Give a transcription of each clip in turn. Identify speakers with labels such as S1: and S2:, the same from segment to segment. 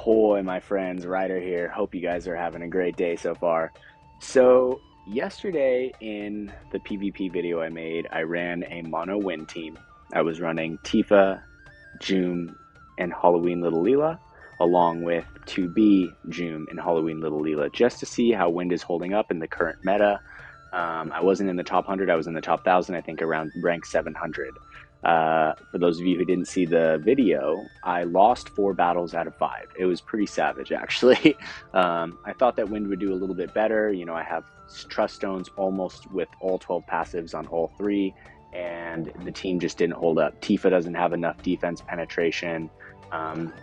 S1: Ahoy, my friends, Ryder here. Hope you guys are having a great day so far. So, yesterday in the PvP video I made, I ran a mono win team. I was running Tifa, Jeume, and Halloleela, along with 2B, Jeume, and Halloleela, just to see how wind is holding up in the current meta. I wasn't in the top 100, I was in the top 1,000, I think around rank 700. For those of you who didn't see the video, I lost 4 battles out of 5. It was pretty savage, actually. I thought that wind would do a little bit better. You know, I have trust stones almost with all 12 passives on all 3, and the team just didn't hold up. Tifa doesn't have enough defense penetration.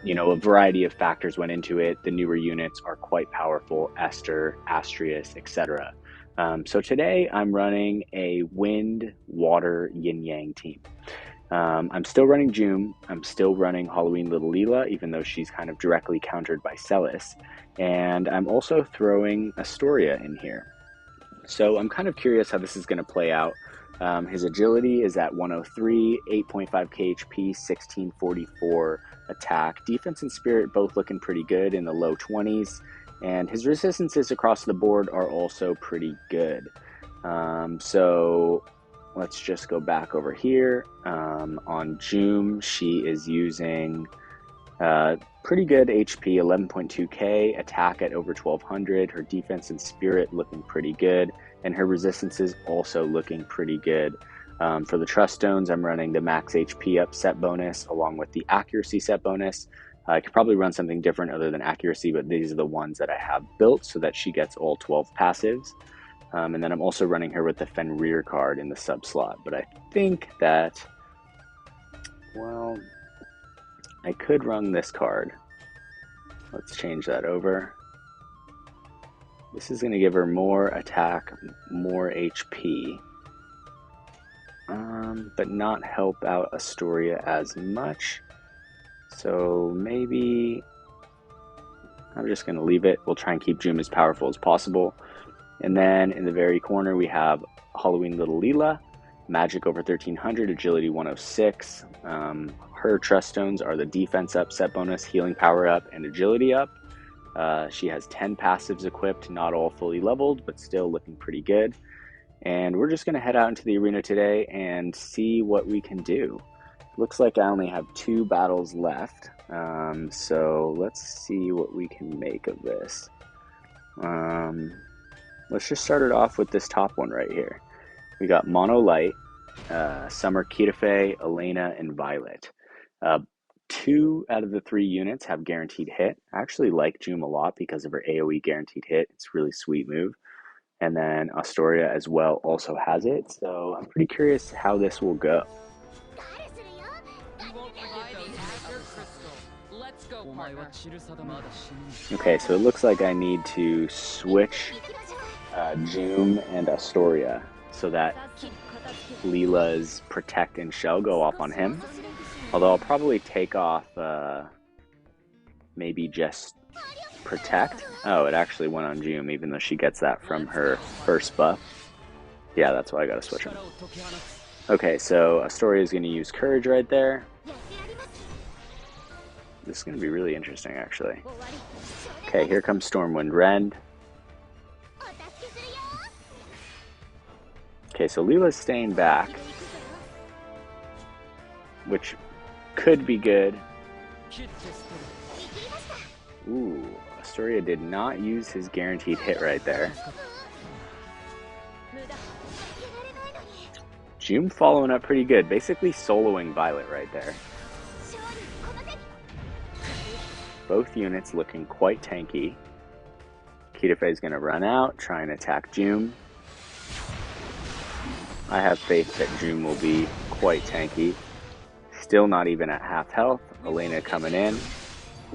S1: You know, a variety of factors went into it. The newer units are quite powerful, Esther, Astrius, etc. So today I'm running a wind, water, yin-yang team. I'm still running Jeume, I'm still running Halloleela, even though she's kind of directly countered by Celis, and I'm also throwing Arstoria in here. So I'm kind of curious how this is going to play out. His agility is at 103, 8.5k HP, 1644 attack. Defense and spirit both looking pretty good in the low 20s, and his resistances across the board are also pretty good. So let's just go back over here. On Jeume, she is using pretty good HP, 11.2k, attack at over 1200. Her defense and spirit looking pretty good, and her resistance is also looking pretty good. For the trust stones, I'm running the max HP up set bonus along with the accuracy set bonus. I could probably run something different other than accuracy, but these are the ones that I have built so that she gets all 12 passives. And then I'm also running her with the Fenrir card in the sub slot. But I think that, well, I could run this card. Let's change that over. This is going to give her more attack, more HP, but not help out Arstoria as much. So maybe I'm just going to leave it. We'll try and keep Jeume as powerful as possible. And then in the very corner, we have Halloleela, magic over 1300, agility 106. Her trust stones are the defense up, set bonus, healing power up, and agility up. She has 10 passives equipped, not all fully leveled, but still looking pretty good. And we're just going to head out into the arena today and see what we can do. Looks like I only have 2 battles left. So let's see what we can make of this. Let's just start it off with this top one right here. We got Mono Light, Summer, Kitafe, Elena, and Violet. 2 out of the 3 units have guaranteed hit. I actually like Jeume a lot because of her AoE guaranteed hit. It's a really sweet move. And then Arstoria as well also has it. So I'm pretty curious how this will go. Okay, so it looks like I need to switch Jeume and Arstoria so that Leela's Protect and Shell go off on him. Although I'll probably take off maybe just Protect. Oh, it actually went on Jeume, even though she gets that from her first buff. Yeah, that's why I gotta switch him. Okay, so Arstoria is going to use Courage right there. This is going to be really interesting, actually. Okay, here comes Stormwind Rend. Okay, so Leela's staying back, which could be good. Ooh, Arstoria did not use his guaranteed hit right there. Jeume following up pretty good, basically soloing Violet right there. Both units looking quite tanky. Kitafe is going to run out, try and attack Jeume. I have faith that Jeume will be quite tanky. Still not even at half health. Elena coming in.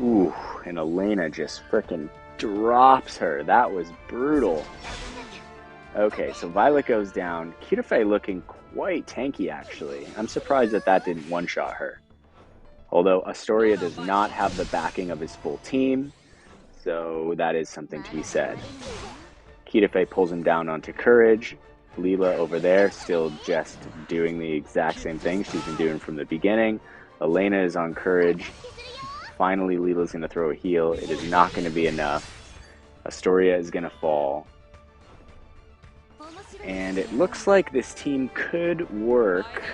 S1: Ooh, and Elena just freaking drops her. That was brutal. Okay, so Violet goes down. Kitafe looking quite tanky, actually. I'm surprised that that didn't one-shot her. Although Arstoria does not have the backing of his full team, so that is something to be said. Kitafe pulls him down onto Courage. Leela over there still just doing the exact same thing she's been doing from the beginning. Elena is on Courage, finally Leela's going to throw a heal. It is not going to be enough. Astoria is going to fall. And it looks like this team could work,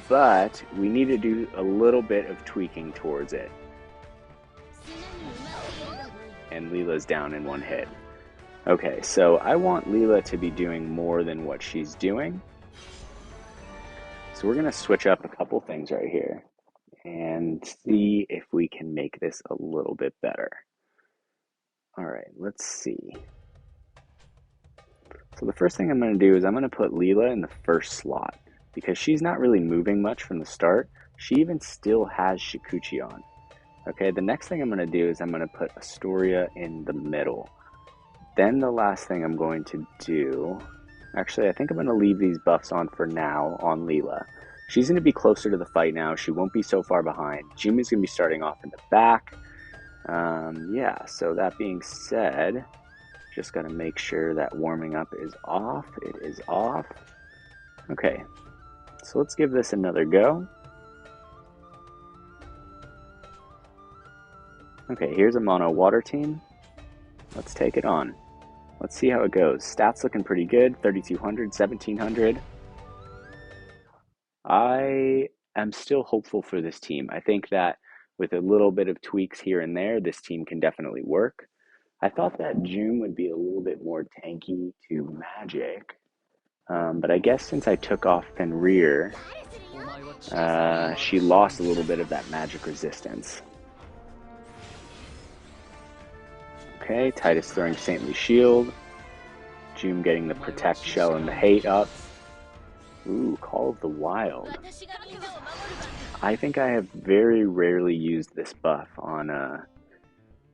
S1: but we need to do a little bit of tweaking towards it. And Leela's down in one hit. Okay, so I want Leela to be doing more than what she's doing. So we're going to switch up a couple things right here and see if we can make this a little bit better. All right, let's see. So the first thing I'm going to do is I'm going to put Leela in the first slot because she's not really moving much from the start. She even still has Shikuchi on. Okay, the next thing I'm going to do is I'm going to put Astoria in the middle. Then the last thing I'm going to do, actually I think I'm going to leave these buffs on for now on Leela. She's going to be closer to the fight now. She won't be so far behind. Jeume's going to be starting off in the back. Yeah, so that being said, just got to make sure that warming up is off. It is off. Okay, so let's give this another go. Okay, here's a mono water team. Let's take it on. Let's see how it goes. Stats looking pretty good. 3,200, 1,700. I am still hopeful for this team. I think that with a little bit of tweaks here and there, this team can definitely work. I thought that Jeume would be a little bit more tanky to magic, but I guess since I took off Fenrir, she lost a little bit of that magic resistance. Okay, Titus throwing Saintly Shield. Jeume getting the Protect Shell and the Hate up. Ooh, Call of the Wild. I think I have very rarely used this buff on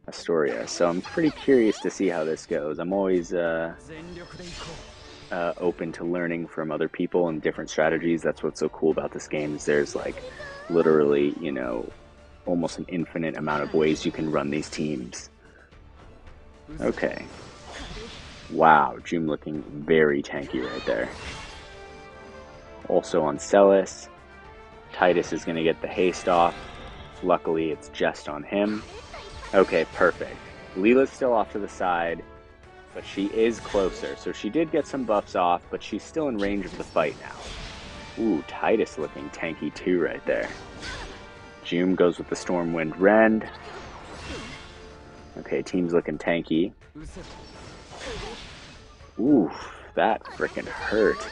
S1: Astoria, so I'm pretty curious to see how this goes. I'm always open to learning from other people and different strategies. That's what's so cool about this game is there's like literally, you know, almost an infinite amount of ways you can run these teams. Okay. Wow, Jeume looking very tanky right there. Also on Celis, Titus is going to get the haste off. Luckily, it's just on him. Okay, perfect. Leela's still off to the side, but she is closer. So she did get some buffs off, but she's still in range of the fight now. Ooh, Titus looking tanky too right there. Jeume goes with the Stormwind Rend. Okay, team's looking tanky. Ooh, that freaking hurt.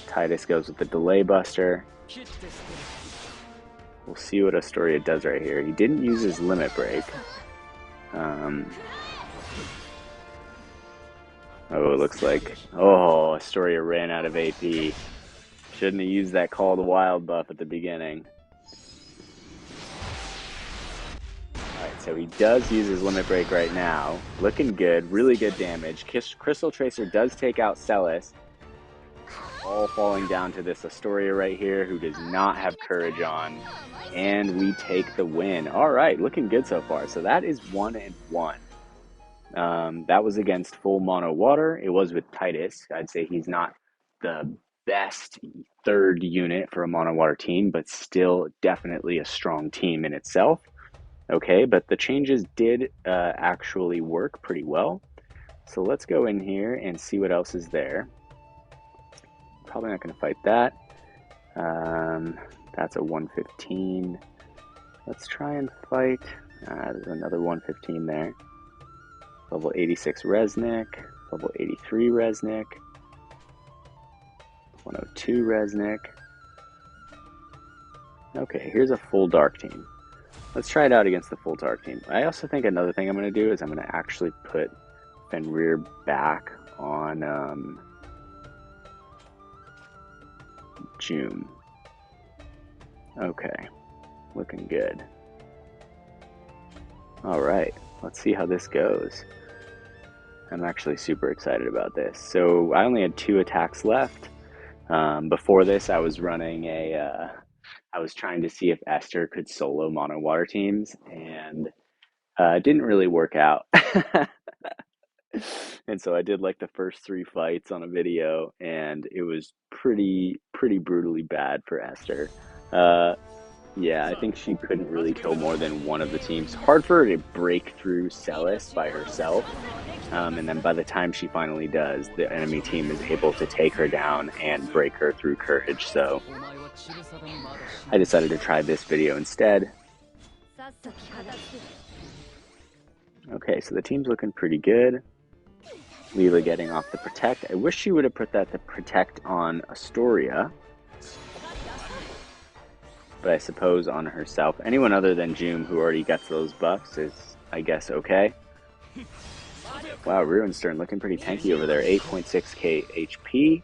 S1: Titus goes with the Delay Buster. We'll see what Astoria does right here. He didn't use his Limit Break. Oh, it looks like... Oh, Astoria ran out of AP. Shouldn't have used that Call of the Wild buff at the beginning. Alright, so he does use his Limit Break right now. Looking good. Really good damage. Crystal Tracer does take out Celis. All falling down to this Astoria right here, who does not have Courage on. And we take the win. Alright, looking good so far. So that is 1-1. That was against full mono water. It was with Titus. I'd say he's not the best third unit for a mono water team, but still definitely a strong team in itself. Okay, but the changes did actually work pretty well. So let's go in here and see what else is there. Probably not going to fight that. That's a 115. Let's try and fight. There's another 115 there. Level 86 Resnick. Level 83 Resnick. 102 Resnick. Okay, here's a full dark team. Let's try it out against the full dark team. I also think another thing I'm going to do is I'm going to actually put Fenrir back on Jeume. Okay, looking good. Alright, let's see how this goes. I'm actually super excited about this. So I only had 2 attacks left. Before this, I was running I was trying to see if Esther could solo mono water teams, and it didn't really work out. And so I did like the first 3 fights on a video, and it was pretty brutally bad for Esther. Yeah, I think she couldn't really kill more than one of the teams. Hard for her to break through Celis by herself. And then by the time she finally does, the enemy team is able to take her down and break her through courage. So I decided to try this video instead. Okay, so the team's looking pretty good. Leela getting off the protect. I wish she would have put that to protect on Arstoria. But I suppose on herself. Anyone other than Jeume who already gets those buffs is, I guess, okay. Wow, Ruinstern looking pretty tanky over there. 8.6k HP.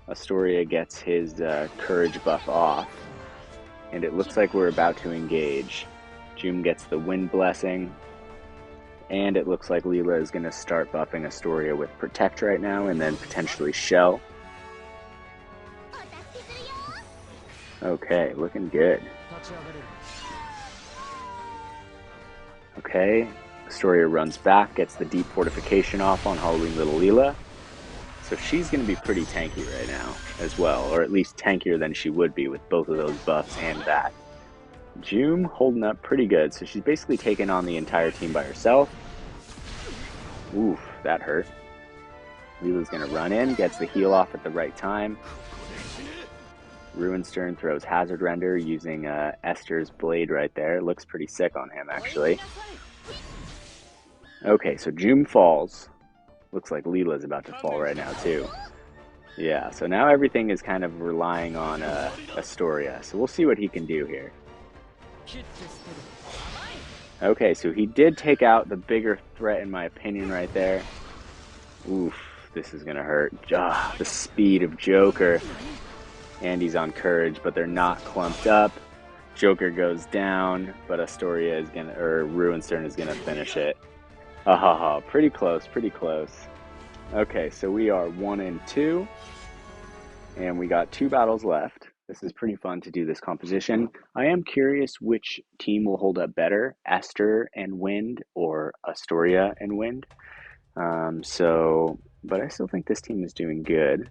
S1: Arstoria gets his courage buff off. And it looks like we're about to engage. Jeume gets the wind blessing. And it looks like Leela is going to start buffing Arstoria with protect right now and then potentially shell. Okay, looking good. Okay, Arstoria runs back, gets the deep fortification off on Halloween Little Leela. So she's going to be pretty tanky right now as well, or at least tankier than she would be with both of those buffs and that. Jeume holding up pretty good, so she's basically taken on the entire team by herself. Oof, that hurt. Leela's going to run in, gets the heal off at the right time. Ruinstern throws Hazard Render using Esther's blade right there. Looks pretty sick on him, actually. Okay, so Jeume falls. Looks like Leela's about to fall right now, too. Yeah, so now everything is kind of relying on Arstoria. So we'll see what he can do here. Okay, so he did take out the bigger threat, in my opinion, right there. Oof, this is going to hurt. The speed of Joker. And he's on courage, but they're not clumped up. Joker goes down, but Arstoria is gonna, or Ruinstern is gonna finish it. Pretty close, pretty close. Okay, so we are 1-2, and we got 2 battles left. This is pretty fun to do this composition. I am curious which team will hold up better, Esther and Wind or Arstoria and Wind. But I still think this team is doing good.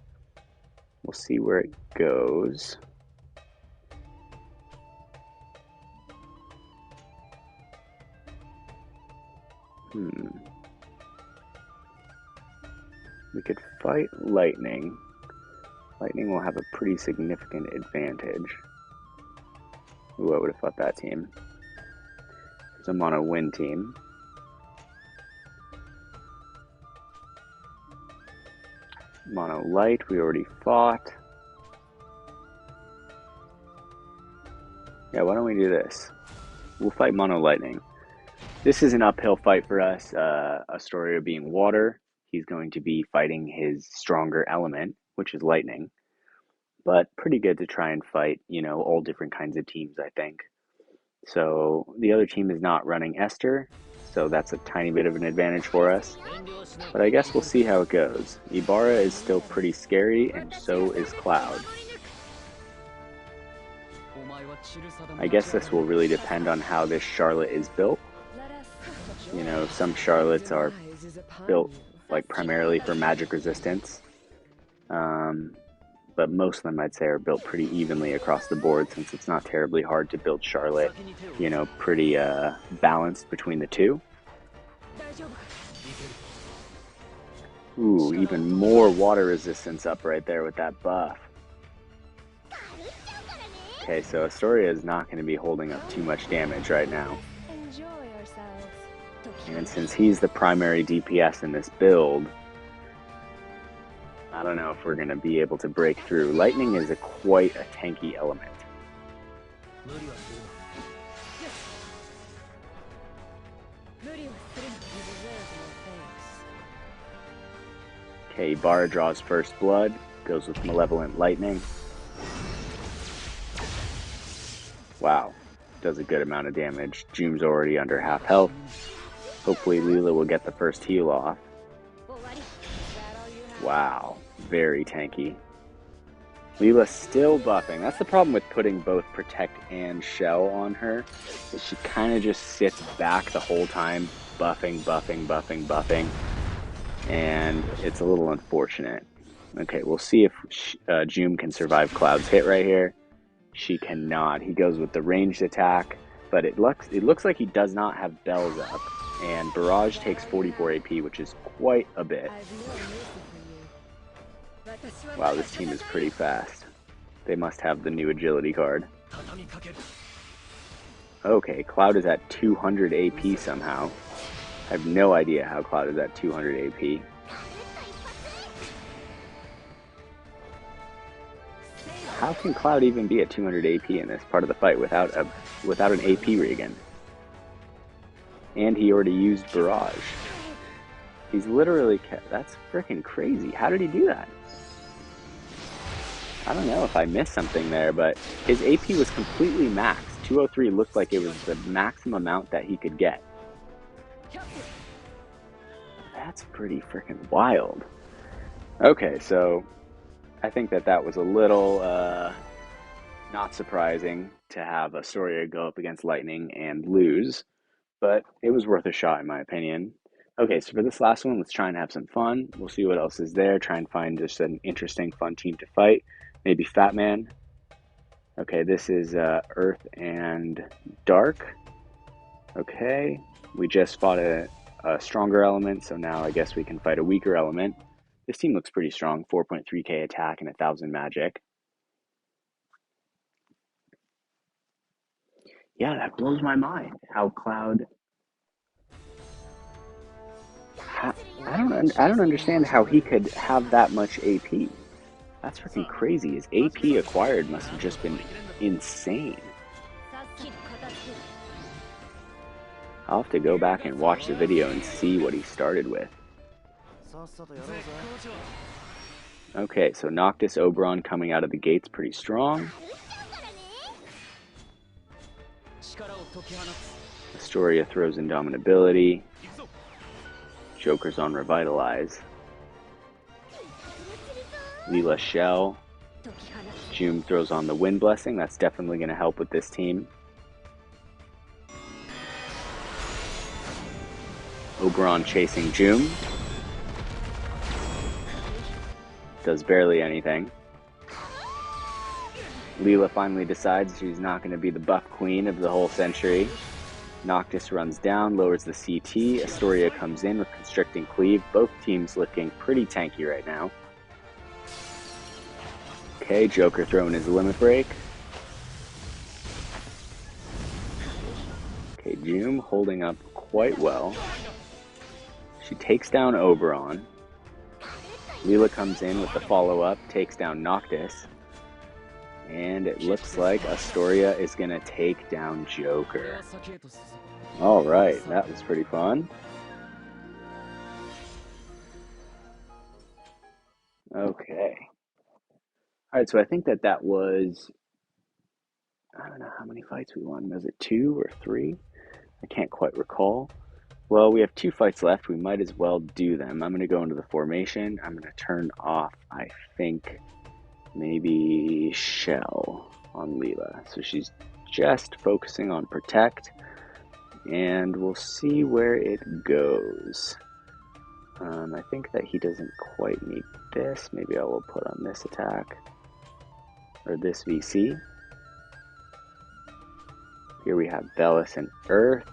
S1: We'll see where it goes. We could fight Lightning. Lightning will have a pretty significant advantage. Ooh, I would have fought that team. There's a mono Wind team. Mono Light, we already fought. Yeah, why don't we do this? We'll fight Mono Lightning. This is an uphill fight for us. Arstoria being water, he's going to be fighting his stronger element, which is lightning. But pretty good to try and fight, you know, all different kinds of teams, I think. So the other team is not running Esther, so that's a tiny bit of an advantage for us. But I guess we'll see how it goes. Ibarra is still pretty scary, and so is Cloud. I guess this will really depend on how this Charlotte is built. You know, some Charlottes are built like primarily for magic resistance. But most of them, I'd say, are built pretty evenly across the board, since it's not terribly hard to build Charlotte, you know, pretty balanced between the two. Ooh, even more water resistance up right there with that buff. Okay, so Arstoria is not going to be holding up too much damage right now. And since he's the primary DPS in this build, I don't know if we're going to be able to break through. Lightning is quite a tanky element. Okay, Ibarra draws first blood, goes with Malevolent Lightning. Wow, does a good amount of damage. Jeume's already under half health. Hopefully Leela will get the first heal off. Wow, very tanky. Leela's still buffing. That's the problem with putting both Protect and Shell on her, is she kind of just sits back the whole time, buffing, and it's a little unfortunate. Okay, we'll see if Jeume can survive Cloud's hit right here. She cannot. He goes with the ranged attack, but it looks like he does not have bells up. And Barrage takes 44 AP, which is quite a bit. Wow, this team is pretty fast. They must have the new agility card. Okay, Cloud is at 200 AP somehow. I have no idea how Cloud is at 200 AP. How can Cloud even be at 200 AP in this part of the fight without an AP regen? And he already used Barrage. He's literally... That's freaking crazy. How did he do that? I don't know if I missed something there, but his AP was completely maxed. 203 looked like it was the maximum amount that he could get. That's pretty freaking wild. Okay, so I think that was a little not surprising to have Arstoria go up against Lightning and lose, but it was worth a shot in my opinion. Okay, so for this last one, let's try and have some fun. We'll see what else is there. Try and find just an interesting, fun team to fight. Maybe Fat Man. Okay, this is Earth and Dark. Okay, we just fought a stronger element, so now I guess we can fight a weaker element. This team looks pretty strong, 4.3k attack and 1000 magic. Yeah, that blows my mind. How Cloud... I don't understand how he could have that much AP. That's freaking crazy. His AP acquired must have just been insane. I'll have to go back and watch the video and see what he started with. Okay, so Noctis Oberon coming out of the gates pretty strong. Arstoria throws Indomitability. Joker's on Revitalize. Leela Shell. Jeume throws on the Wind Blessing. That's definitely going to help with this team. Oberon chasing Jeume. Does barely anything. Leela finally decides she's not going to be the buff queen of the whole century. Noctis runs down, lowers the CT. Arstoria comes in with Constricting Cleave. Both teams looking pretty tanky right now. Okay, Joker throwing his Limit Break. Okay, Jeume holding up quite well. She takes down Oberon. Leela comes in with the follow-up, takes down Noctis. And it looks like Arstoria is going to take down Joker. Alright, that was pretty fun. Okay. Alright, so I think that was... I don't know how many fights we won. Was it 2 or 3? I can't quite recall. Well, we have 2 fights left. We might as well do them. I'm going to go into the formation. I'm going to turn off, I think, maybe Shell on Leela. So she's just focusing on Protect. And we'll see where it goes. I think that he doesn't quite need this. Maybe I will put on this attack. Or this VC. Here we have Bellis and Earth.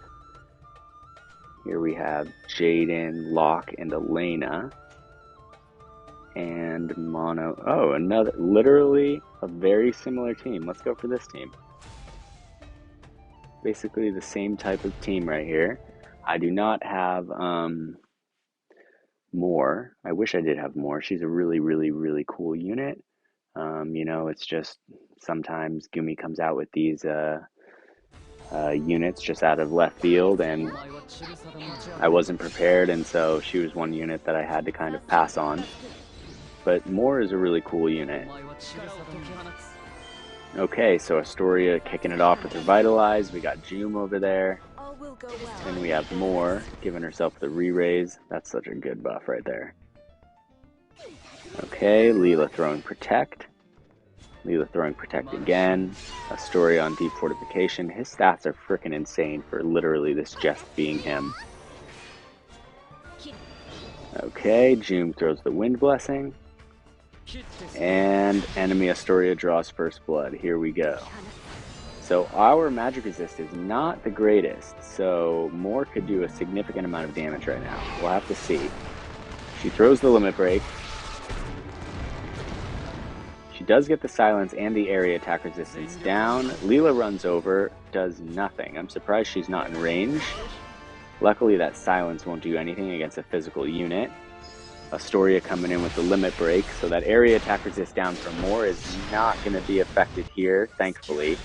S1: Here we have Jaden, Locke, and Elena. And Mono. Oh, another, literally a very similar team. Let's go for this team. Basically the same type of team right here. I do not have more. I wish I did have more. She's a really, really, really cool unit. You know, it's just sometimes Gumi comes out with these units just out of left field, and I wasn't prepared, and so she was one unit that I had to kind of pass on. But Moore is a really cool unit. Okay, so Arstoria kicking it off with Revitalize. We got Jeume over there. And we have Moore giving herself the re-raise. That's such a good buff right there. Okay, Leela throwing Protect. Leela throwing Protect again. Arstoria on Deep Fortification. His stats are freaking insane for literally this just being him. Okay, Jeume throws the Wind Blessing. And enemy Astoria draws first blood. Here we go. So our magic resist is not the greatest, so Moore could do a significant amount of damage right now. We'll have to see. She throws the limit break. She does get the silence and the area attack resistance down. Leela runs over, does nothing. I'm surprised she's not in range. Luckily that silence won't do anything against a physical unit. Astoria coming in with the limit break, so that area attack resist down for Moore is not going to be affected here, thankfully.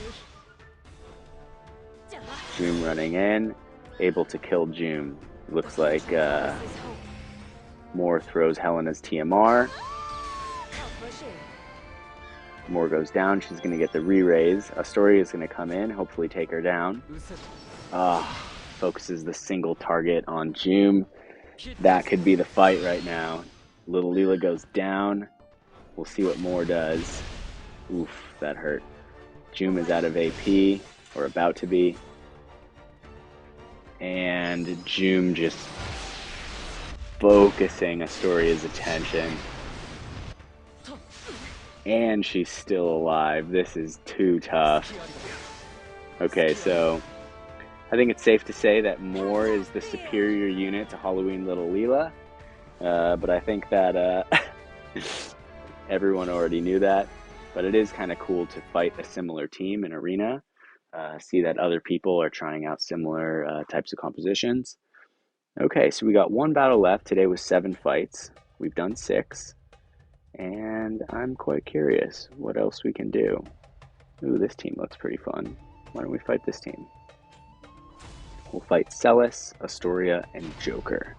S1: Jeume running in, able to kill Jeume. Looks like Moore throws Helena's TMR. Moore goes down, she's going to get the re-raise. Astoria is going to come in, hopefully take her down. Focuses the single target on Jeume. That could be the fight right now. Little Leela goes down. We'll see what Moore does. Oof, that hurt. Jeume is out of AP, or about to be. And Jeume just focusing Astoria's attention. And she's still alive. This is too tough. Okay, so I think it's safe to say that Moore is the superior unit to Halloween Little Leela. But I think that everyone already knew that. But it is kind of cool to fight a similar team in Arena. See that other people are trying out similar types of compositions. Okay, so we got one battle left. Today was 7 fights. We've done 6. And I'm quite curious what else we can do. Ooh, this team looks pretty fun. Why don't we fight this team? We'll fight Celis, Astoria, and Joker.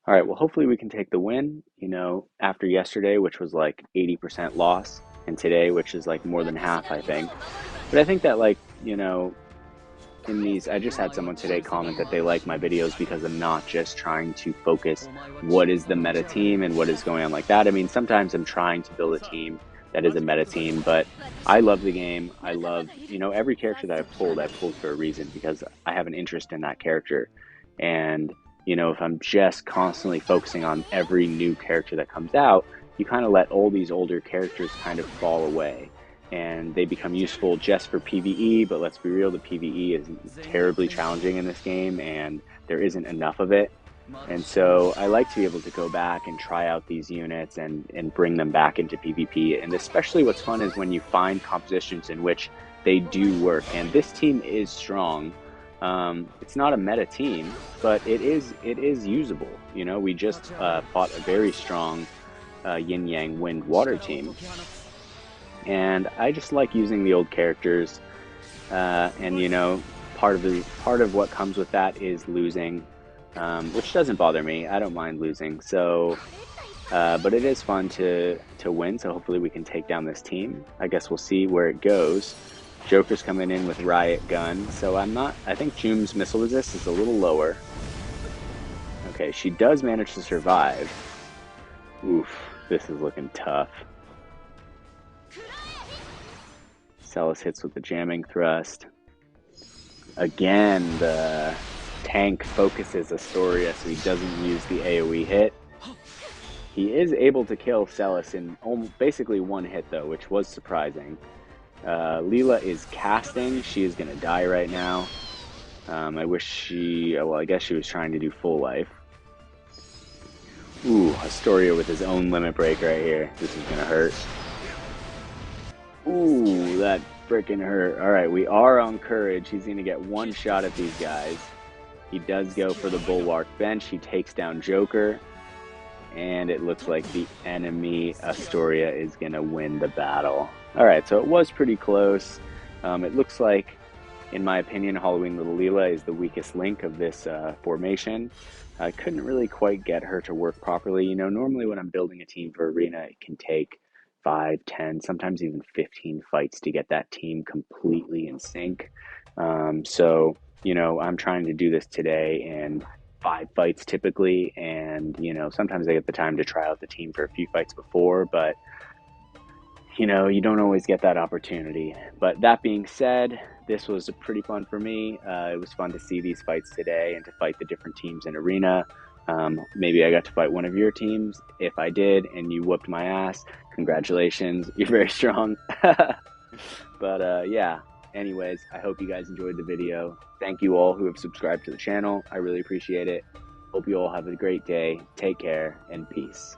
S1: Alright, well hopefully we can take the win, you know, after yesterday, which was like 80% loss, and today, which is like more than half, I think. But I think that, like, you know, in these, I just had someone today comment that they like my videos because I'm not just trying to focus what is the meta team and what is going on like that. I mean, sometimes I'm trying to build a team that is a meta team, but I love the game. I love, you know, every character that I've pulled for a reason because I have an interest in that character. And, you know, if I'm just constantly focusing on every new character that comes out, you kind of let all these older characters kind of fall away. And they become useful just for PvE, but let's be real, the PvE is terribly challenging in this game, and there isn't enough of it. And so I like to be able to go back and try out these units and bring them back into PvP. And especially what's fun is when you find compositions in which they do work. And this team is strong. It's not a meta team, but it is usable. You know, we just fought a very strong Yin Yang Wind Water team. And I just like using the old characters, and you know, part of what comes with that is losing, which doesn't bother me. I don't mind losing. So, but it is fun to win. So hopefully we can take down this team. I guess we'll see where it goes. Joker's coming in with Riot Gun, so I think Jeume's missile resist is a little lower. Okay, she does manage to survive. Oof, this is looking tough. Celis hits with the jamming thrust. Again, the tank focuses Astoria so he doesn't use the AoE hit. He is able to kill Celis in basically one hit though, which was surprising. Leela is casting. She is going to die right now. I guess she was trying to do full life. Ooh, Astoria with his own limit break right here. This is going to hurt. Ooh, that freaking hurt. Alright, we are on courage. He's going to get one shot at these guys. He does go for the Bulwark Bench. He takes down Joker. And it looks like the enemy Astoria is going to win the battle. Alright, so it was pretty close. It looks like, in my opinion, Halloween Little Leela is the weakest link of this formation. I couldn't really quite get her to work properly. You know, normally when I'm building a team for Arena, it can take 5, 10, sometimes even 15 fights to get that team completely in sync. So, you know, I'm trying to do this today in 5 fights typically, and, you know, sometimes I get the time to try out the team for a few fights before, but you know, you don't always get that opportunity. But that being said, this was pretty fun for me. It was fun to see these fights today and to fight the different teams in Arena. Maybe I got to fight one of your teams. If I did and you whooped my ass, congratulations. You're very strong. But yeah, anyways, I hope you guys enjoyed the video. Thank you all who have subscribed to the channel. I really appreciate it. Hope you all have a great day. Take care and peace.